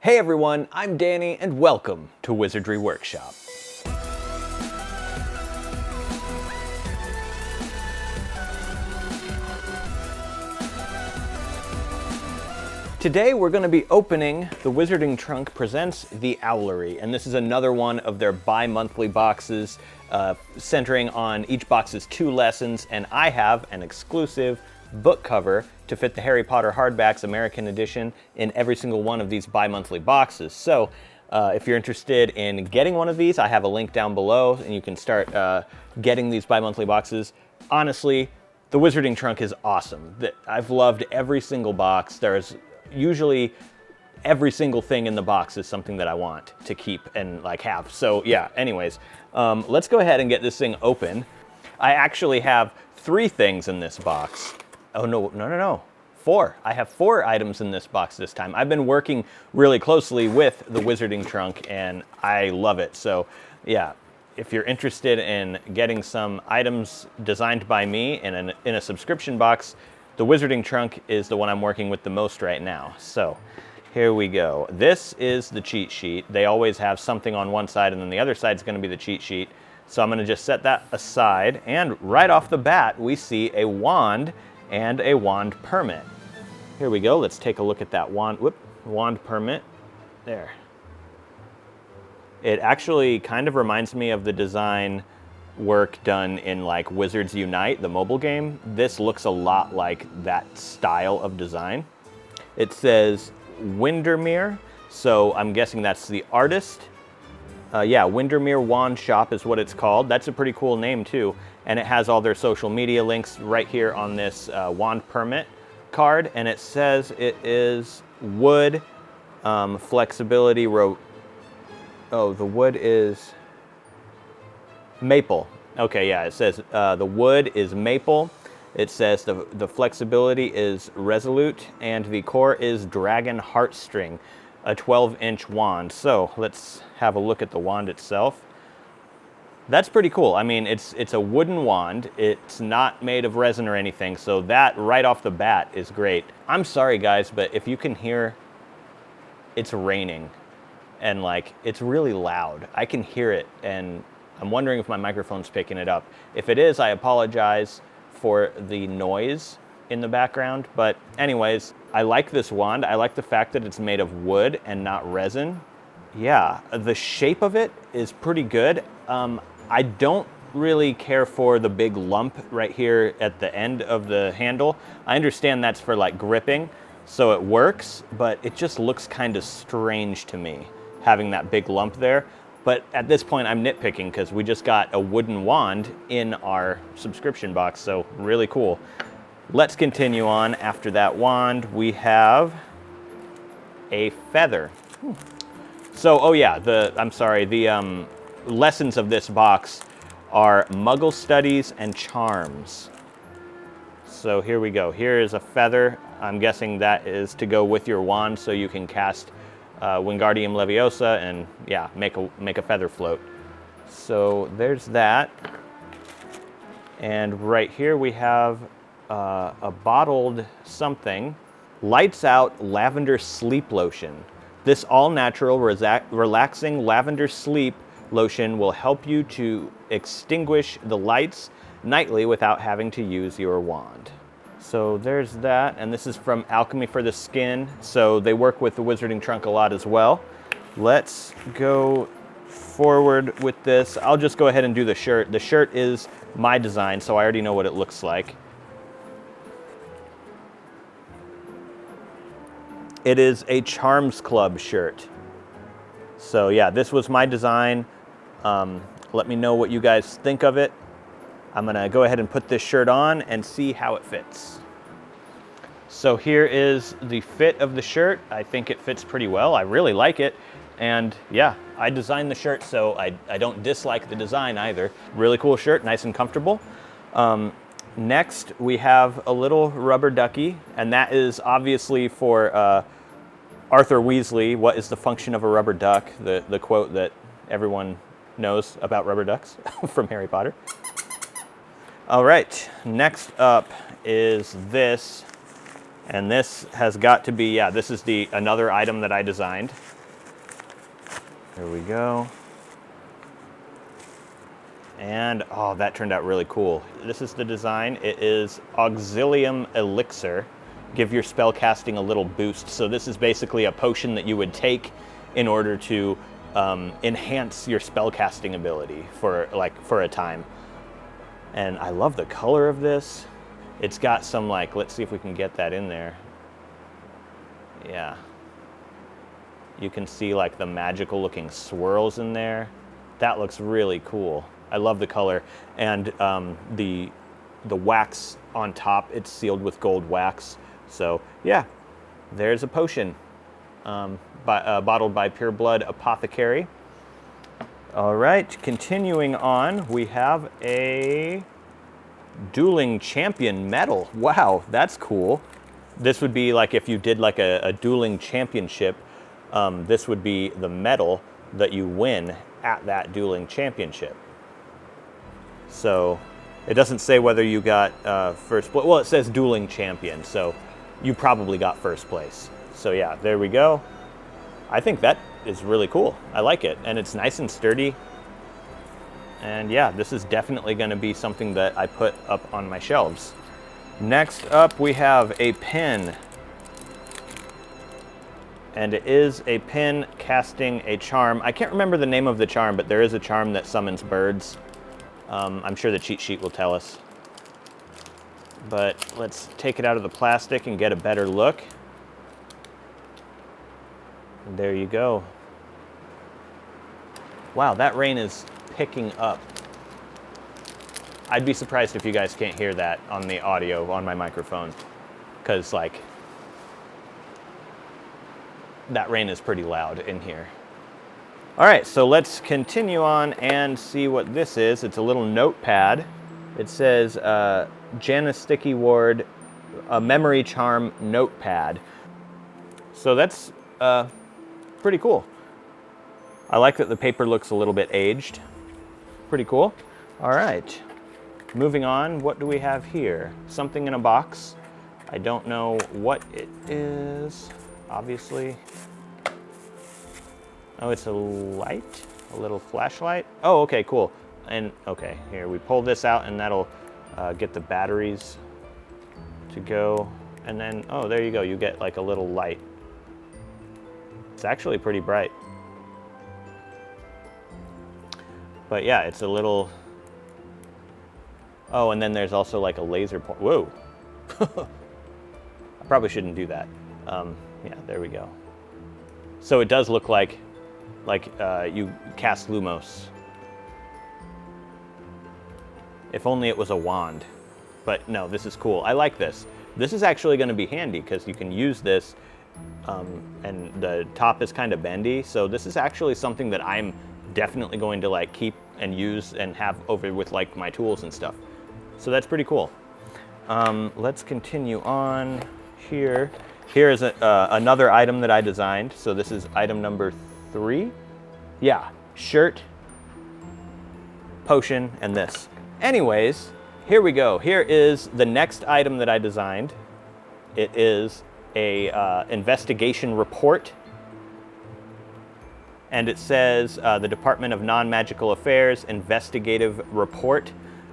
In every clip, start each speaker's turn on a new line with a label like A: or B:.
A: Hey everyone, I'm Danny and welcome to Wizardry Workshop. Today we're going to be opening the Wizarding Trunk Presents the Owlery, and this is another one of their bi-monthly boxes centering on each box's 2 lessons, and I have an exclusive book cover to fit the Harry Potter Hardbacks American Edition in every single one of these bi-monthly boxes. So if you're interested in getting one of these, I have a link down below and you can start getting these bi-monthly boxes. Honestly, the Wizarding Trunk is awesome. I've loved every single box. There's usually every single thing in the box is something that I want to keep and have. So yeah, anyways, let's go ahead and get this thing open. I actually have 3 things in this box. Oh, no. 4. I have 4 items in this box this time. I've been working really closely with the Wizarding Trunk and I love it. So yeah, if you're interested in getting some items designed by me in a subscription box, the Wizarding Trunk is the one I'm working with the most right now. So here we go. This is the cheat sheet. They always have something on one side and then the other side is going to be the cheat sheet. So I'm going to just set that aside, and right off the bat we see a wand and a wand permit. Here we go. Let's take a look at that wand. Wand permit. There. It actually kind of reminds me of the design work done in Wizards Unite, the mobile game. This looks a lot like that style of design. It says Windermere, so I'm guessing that's the artist. Yeah, Windermere Wand Shop is what it's called. That's a pretty cool name too. And it has all their social media links right here on this wand permit card. And it says it is wood, flexibility, the wood is maple. Okay, yeah, it says the wood is maple. It says the flexibility is resolute and the core is dragon heartstring, a 12-inch wand. So let's have a look at the wand itself. That's pretty cool. I mean, it's a wooden wand. It's not made of resin or anything, so that right off the bat is great. I'm sorry guys, but if you can hear, it's raining and it's really loud. I can hear it and I'm wondering if my microphone's picking it up. If it is, I apologize for the noise in the background. But anyways, I like this wand. I like the fact that it's made of wood and not resin. Yeah, the shape of it is pretty good. I don't really care for the big lump right here at the end of the handle. I understand that's for gripping, so it works, but it just looks kind of strange to me, having that big lump there. But at this point, I'm nitpicking because we just got a wooden wand in our subscription box, so really cool. Let's continue on. After that wand, we have a feather. So, oh yeah, the lessons of this box are Muggle Studies and Charms. So here we go. Here is a feather. I'm guessing that is to go with your wand so you can cast Wingardium Leviosa and yeah, make a feather float. So there's that. And right here we have a bottled something. Lights Out Lavender Sleep Lotion. This all-natural relaxing lavender sleep lotion will help you to extinguish the lights nightly without having to use your wand. So there's that, and this is from Alchemy for the Skin, so they work with the Wizarding Trunk a lot as well. Let's go forward with this. I'll just go ahead and do the shirt. The shirt is my design, so I already know what it looks like. It is a Charms Club shirt. So yeah, this was my design. Let me know what you guys think of it. I'm gonna go ahead and put this shirt on and see how it fits. So here is the fit of the shirt. I think it fits pretty well. I really like it. And yeah, I designed the shirt, so I don't dislike the design either. Really cool shirt, nice and comfortable. Next, we have a little rubber ducky, and that is obviously for Arthur Weasley. What is the function of a rubber duck? The quote that everyone knows about rubber ducks from Harry Potter. All right, next up is this, And this has got to be, yeah, this is another item that I designed. Here we go. And, oh, that turned out really cool. This is the design. It is Auxilium Elixir. Give your spell casting a little boost. So this is basically a potion that you would take in order to enhance your spell casting ability for a time. And I love the color of this. It's got some let's see if we can get that in there. Yeah. You can see the magical looking swirls in there. That looks really cool. I love the color. And the wax on top, it's sealed with gold wax. So yeah, there's a potion bottled by Pure Blood Apothecary. All right, continuing on, we have a Dueling Champion medal. Wow, that's cool. This would be if you did a dueling championship, this would be the medal that you win at that dueling championship. So it doesn't say whether you got first place. Well, it says dueling champion, so you probably got first place. So yeah, there we go. I think that is really cool. I like it, and it's nice and sturdy. And yeah, this is definitely going to be something that I put up on my shelves. Next up, we have a pin. And it is a pin casting a charm. I can't remember the name of the charm, but there is a charm that summons birds. I'm sure the cheat sheet will tell us. But let's take it out of the plastic and get a better look. And there you go. Wow, that rain is picking up. I'd be surprised if you guys can't hear that on the audio on my microphone, because that rain is pretty loud in here. All right, so let's continue on and see what this is. It's a little notepad. It says Janice Sticky Ward, a memory charm notepad. So that's pretty cool. I like that the paper looks a little bit aged. Pretty cool. All right, moving on. What do we have here? Something in a box. I don't know what it is, obviously. Oh, it's a light, a little flashlight. Oh, okay, cool. And okay, here we pull this out, and that'll get the batteries to go. And then, oh, there you go. You get a little light. It's actually pretty bright. But yeah, it's a little. Oh, and then there's also a laser point. Whoa. I probably shouldn't do that. Yeah, there we go. So it does look like you cast Lumos. If only it was a wand. But no, this is cool. I like this. This is actually going to be handy because you can use this, and the top is kind of bendy. So this is actually something that I'm definitely going to keep and use and have over with my tools and stuff. So that's pretty cool. Let's continue on here. Here is another item that I designed. So this is item number 3. Yeah, shirt, potion, and this. Anyways, here we go. Here is the next item that I designed. It is a investigation report. And it says the Department of Non-Magical Affairs Investigative Report.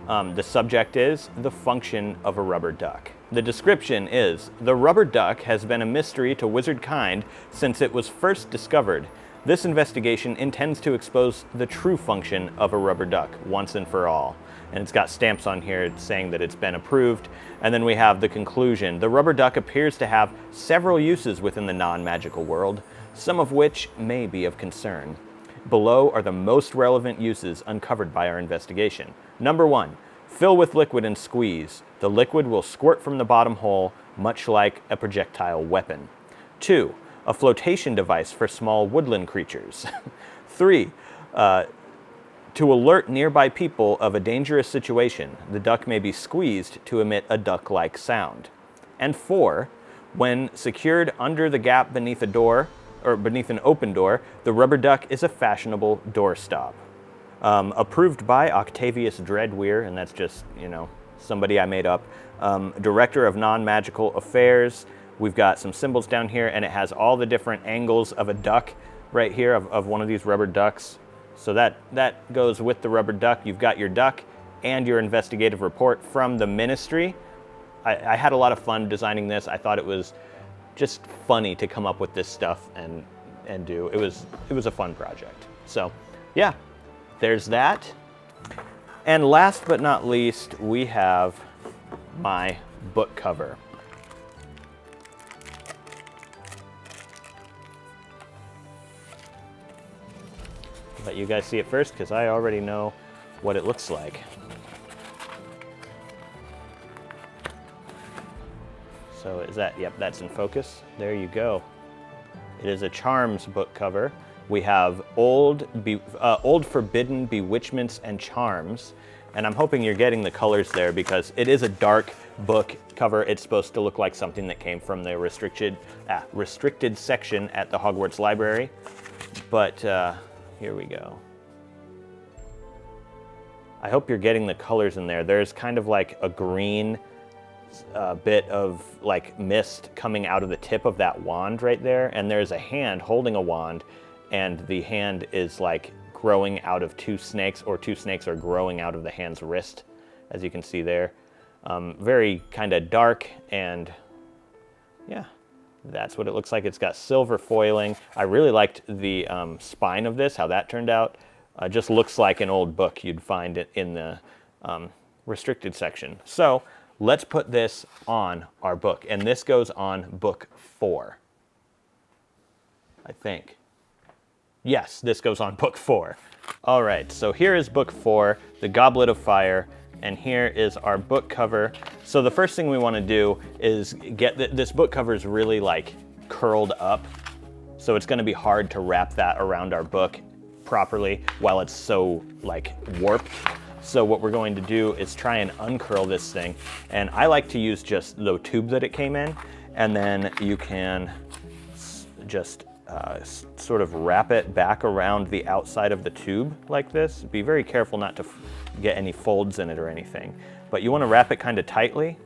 A: The subject is the function of a rubber duck. The description is, the rubber duck has been a mystery to wizard kind since it was first discovered. This investigation intends to expose the true function of a rubber duck once and for all. And it's got stamps on here saying that it's been approved. And then we have the conclusion. The rubber duck appears to have several uses within the non-magical world, some of which may be of concern. Below are the most relevant uses uncovered by our investigation. Number 1, fill with liquid and squeeze. The liquid will squirt from the bottom hole, much like a projectile weapon. 2, a flotation device for small woodland creatures. 3, to alert nearby people of a dangerous situation, the duck may be squeezed to emit a duck-like sound. And 4, when secured under the gap beneath a door, or beneath an open door, the rubber duck is a fashionable doorstop. Approved by Octavius Dreadweir, and that's just, somebody I made up. Director of Non-Magical Affairs, We've got some symbols down here, and it has all the different angles of a duck right here, of one of these rubber ducks. So that goes with the rubber duck. You've got your duck and your investigative report from the ministry. I had a lot of fun designing this. I thought it was just funny to come up with this stuff and do. It was a fun project. So yeah, there's that. And last but not least, we have my book cover. Let you guys see it first because I already know what it looks like. So is that, yep, that's in focus. There you go. It is a Charms book cover. We have Old Forbidden Bewitchments and Charms. And I'm hoping you're getting the colors there because it is a dark book cover. It's supposed to look like something that came from the restricted section at the Hogwarts Library. But here we go. I hope you're getting the colors in there. There's kind of like a green bit of like mist coming out of the tip of that wand right there. And there's a hand holding a wand, and the hand is like growing out of two snakes, or two snakes are growing out of the hand's wrist, as you can see there. Very kind of dark, and yeah, that's what it looks like. It's got silver foiling. I really liked the spine of this, how that turned out. Just looks like an old book you'd find it in the restricted section. So let's put this on our book, and this goes on book 4, I think. Yes, this goes on book 4. All right, so here is book 4, The Goblet of Fire, and here is our book cover. So the first thing we want to do is get this book cover is really like curled up, so it's going to be hard to wrap that around our book properly while it's so like warped. So what we're going to do is try and uncurl this thing, and I like to use just the tube that it came in, and then you can just sort of wrap it back around the outside of the tube like this. Be very careful not to get any folds in it or anything, but you want to wrap it kind of tightly,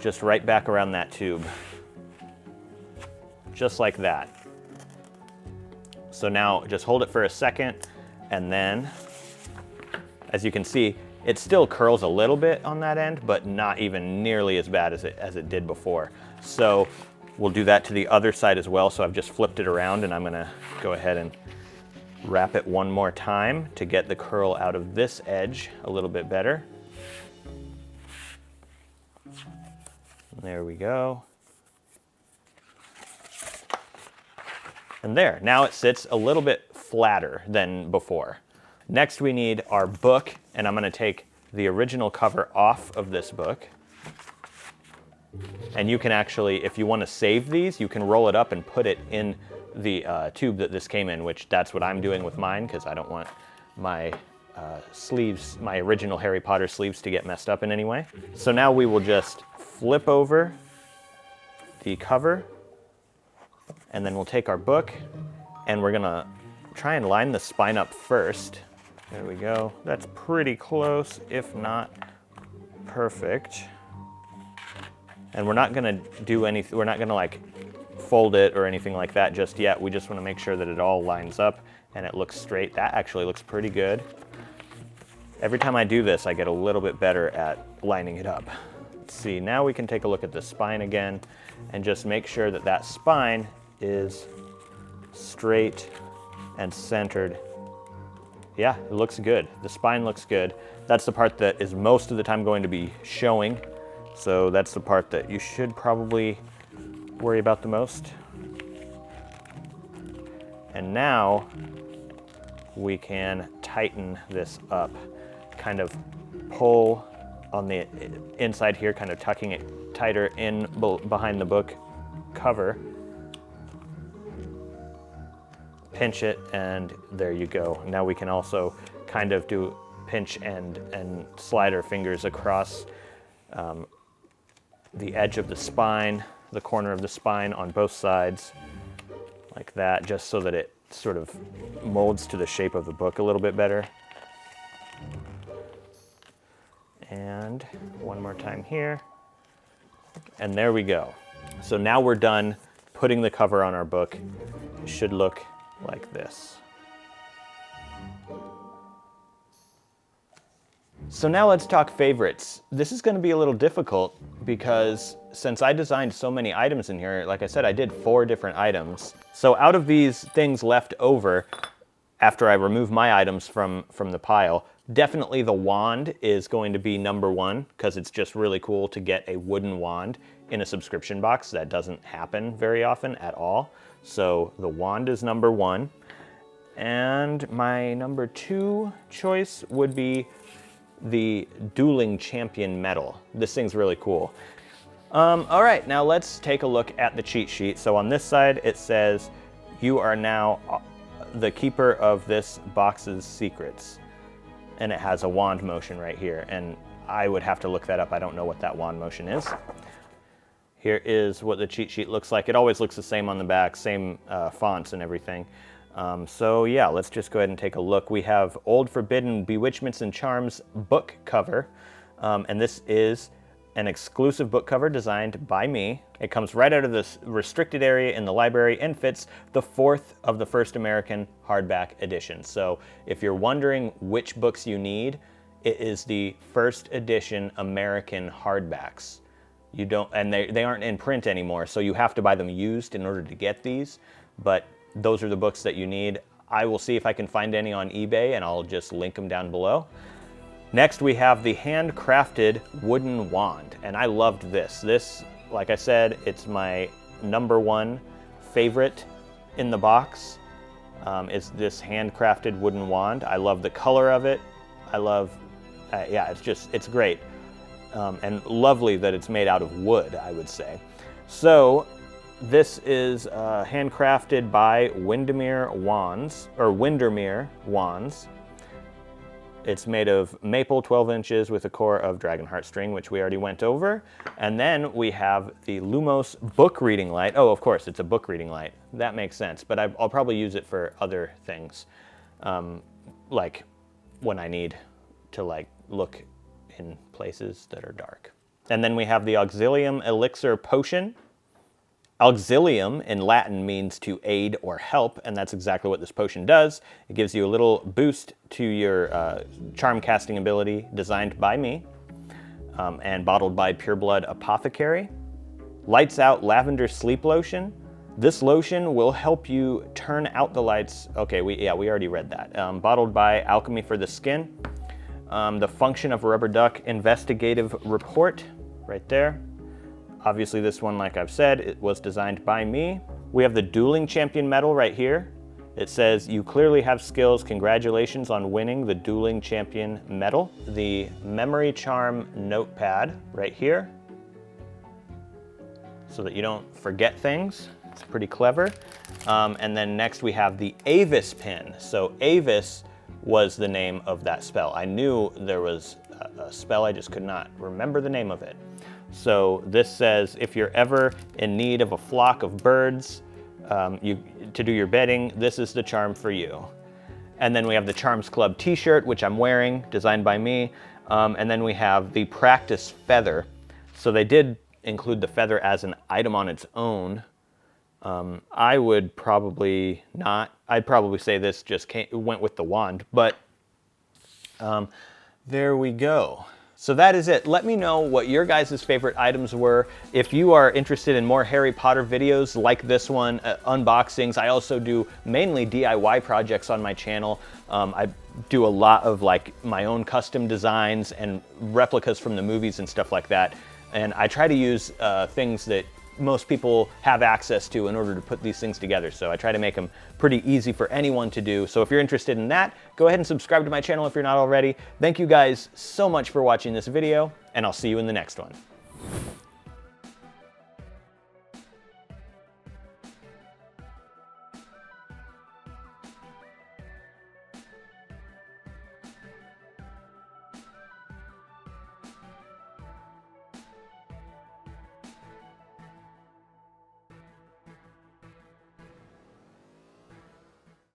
A: just right back around that tube, just like that. So now just hold it for a second, and then as you can see, it still curls a little bit on that end, but not even nearly as bad as it did before. So we'll do that to the other side as well. So I've just flipped it around, and I'm gonna go ahead and wrap it one more time to get the curl out of this edge a little bit better. There we go. And there, now it sits a little bit flatter than before. Next we need our book, and I'm gonna take the original cover off of this book. And you can actually, if you want to save these, you can roll it up and put it in the tube that this came in, which that's what I'm doing with mine because I don't want my sleeves, my original Harry Potter sleeves, to get messed up in any way. So now we will just flip over the cover, and then we'll take our book, and we're gonna try and line the spine up first. There we go. That's pretty close, if not perfect. And we're not gonna do anything, we're not gonna like fold it or anything like that just yet. We just wanna make sure that it all lines up and it looks straight. That actually looks pretty good. Every time I do this, I get a little bit better at lining it up. Let's see, now we can take a look at the spine again and just make sure that that spine is straight and centered. Yeah, it looks good. The spine looks good. That's the part that is most of the time going to be showing. So that's the part that you should probably worry about the most. And now we can tighten this up, kind of pull on the inside here, kind of tucking it tighter in behind the book cover. Pinch it, and there you go. Now we can also kind of do pinch and slide our fingers across the edge of the spine, the corner of the spine on both sides, like that, just so that it sort of molds to the shape of the book a little bit better. And one more time here. And there we go. So now we're done putting the cover on our book. It should look like this. So now let's talk favorites. This is going to be a little difficult because since I designed so many items in here, like I said, I did 4 different items. So out of these things left over, after I remove my items from the pile, definitely the wand is going to be number 1 because it's just really cool to get a wooden wand in a subscription box. That doesn't happen very often at all. So the wand is number 1. And my number 2 choice would be the Dueling Champion medal. This thing's really cool. All right, now let's take a look at the cheat sheet. So on this side, it says, you are now the keeper of this box's secrets. And it has a wand motion right here. And I would have to look that up. I don't know what that wand motion is. Here is what the cheat sheet looks like. It always looks the same on the back, same fonts and everything. So yeah, let's just go ahead and take a look. We have Old Forbidden Bewitchments and Charms book cover. And this is an exclusive book cover designed by me. It comes right out of this restricted area in the library and fits the 4th of the first American hardback edition. So if you're wondering which books you need, it is the first edition American hardbacks. You don't, and they aren't in print anymore, so you have to buy them used in order to get these. But those are the books that you need. I will see if I can find any on eBay, and I'll just link them down below. Next, we have the handcrafted wooden wand, and I loved this. This, like I said, it's my number 1 favorite in the box. Is this handcrafted wooden wand. I love the color of it. I love, yeah, it's great. And lovely that it's made out of wood, I would say. So this is handcrafted by Windermere Wands. It's made of maple 12 inches with a core of dragon heartstring, which we already went over. And then we have the Lumos book reading light. Oh, of course, it's a book reading light. That makes sense, but I'll probably use it for other things. Like when I need to look in places that are dark. And then we have the Auxilium Elixir potion. Auxilium in Latin means to aid or help, and that's exactly what this potion does. It gives you a little boost to your charm casting ability, designed by me, and bottled by Pureblood Apothecary. Lights Out Lavender Sleep Lotion. This lotion will help you turn out the lights. Okay, we already read that. Bottled by Alchemy for the Skin. The Function of a Rubber Duck Investigative Report, right there. Obviously this one, like I've said, it was designed by me. We have the Dueling Champion medal right here. It says, you clearly have skills. Congratulations on winning the Dueling Champion medal. The Memory Charm notepad right here, so that you don't forget things. It's pretty clever. And then next we have the Avis Pin. So Avis was the name of that spell. I knew there was a spell, I just could not remember the name of it. So this says, if you're ever in need of a flock of birds to do your bedding, this is the charm for you. And then we have the Charms Club t-shirt, which I'm wearing, designed by me. And then we have the Practice Feather. So they did include the feather as an item on its own. I would probably not. I'd probably say this just went with the wand, but there we go. So that is it. Let me know what your guys' favorite items were. If you are interested in more Harry Potter videos like this one, unboxings, I also do mainly DIY projects on my channel. I do a lot of my own custom designs and replicas from the movies and stuff like that. And I try to use things that most people have access to in order to put these things together. So I try to make them pretty easy for anyone to do. So if you're interested in that, go ahead and subscribe to my channel if you're not already. Thank you guys so much for watching this video, and I'll see you in the next one.